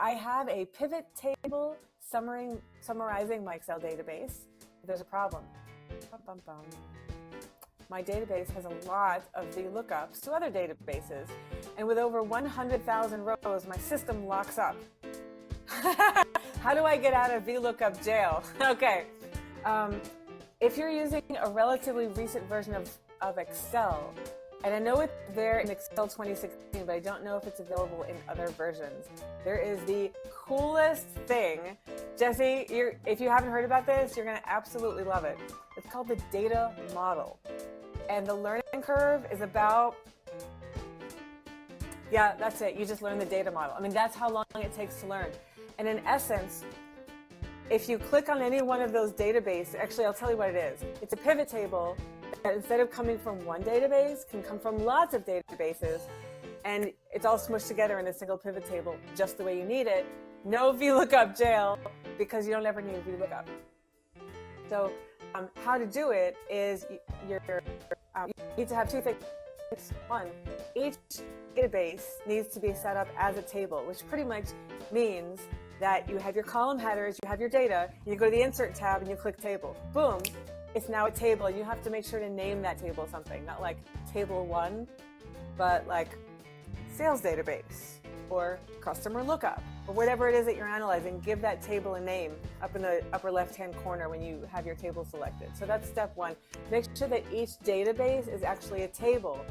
I have a pivot table summarizing my Excel database. There's a problem. Bum, bum, bum. My database has a lot of v-lookups to other databases, and with over 100,000 rows, my system locks up. How do I get out of v-lookup jail? Okay, if you're using a relatively recent version of Excel, and I know it's there in Excel 2016, but I don't know if it's available in other versions, there is the coolest thing. Jesse, if you haven't heard about this, you're going to absolutely love it. It's called the data model. And the learning curve is about, yeah, that's it. You just learn the data model. I mean, that's how long it takes to learn. And in essence, if you click on any one of those databases, actually, I'll tell you what it is. It's a pivot table that instead of coming from one database, can come from lots of databases. And it's all smushed together in a single pivot table, just the way you need it. No v-lookup jail, because you don't ever need v-lookup. So how to do it is you need to have two things. One, each database needs to be set up as a table, which pretty much means that you have your column headers, you have your data, you go to the Insert tab and you click Table. Boom, it's now a table. You have to make sure to name that table something, not like Table 1, but like Sales Database or Customer Lookup or whatever it is that you're analyzing. Give that table a name up in the upper left-hand corner when you have your table selected. So that's step one. Make sure that each database is actually a table.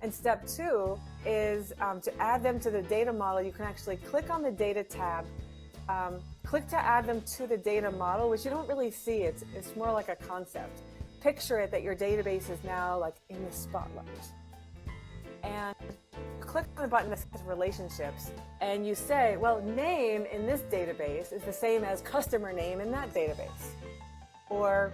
And step two is to add them to the data model. You can actually click on the Data tab, click to add them to the data model, which you don't really see. It's more like a concept. Picture it that your database is now like in the spotlight. And click on the button that says relationships, and you say, well, name in this database is the same as customer name in that database. Or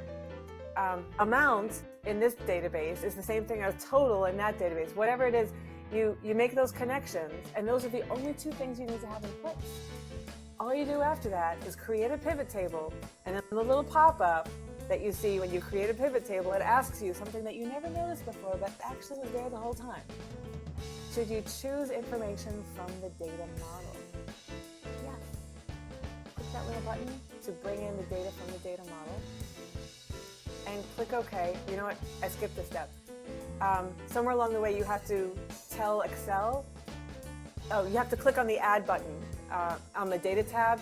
amount in this database is the same thing as total in that database. Whatever it is, you make those connections, and those are the only two things you need to have in place. All you do after that is create a pivot table, and then the little pop-up that you see when you create a pivot table, it asks you something that you never noticed before, but actually was there the whole time. Should you choose information from the data model? Yes. Click that little button to bring in the data from the data model. And click OK. You know what? I skipped a step. Somewhere along the way, you have to tell Excel. Oh, you have to click on the Add button on the Data tab.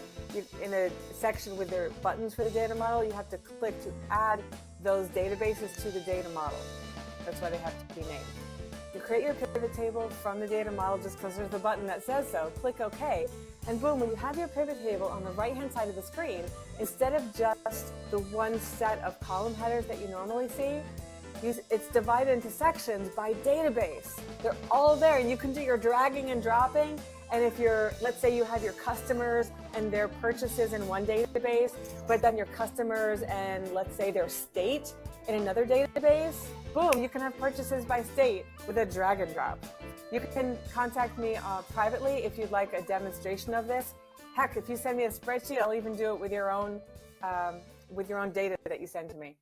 In a section with their buttons for the data model, you have to click to add those databases to the data model. That's why they have to be named. You create your pivot table from the data model just because there's a button that says so. Click OK, and boom, when you have your pivot table on the right-hand side of the screen, instead of just the one set of column headers that you normally see, it's divided into sections by database. They're all there, and you can do your dragging and dropping. And if let's say you have your customers and their purchases in one database, but then your customers and let's say their state in another database, boom, you can have purchases by state with a drag and drop. You can contact me privately if you'd like a demonstration of this. Heck, if you send me a spreadsheet, I'll even do it with your own data that you send to me.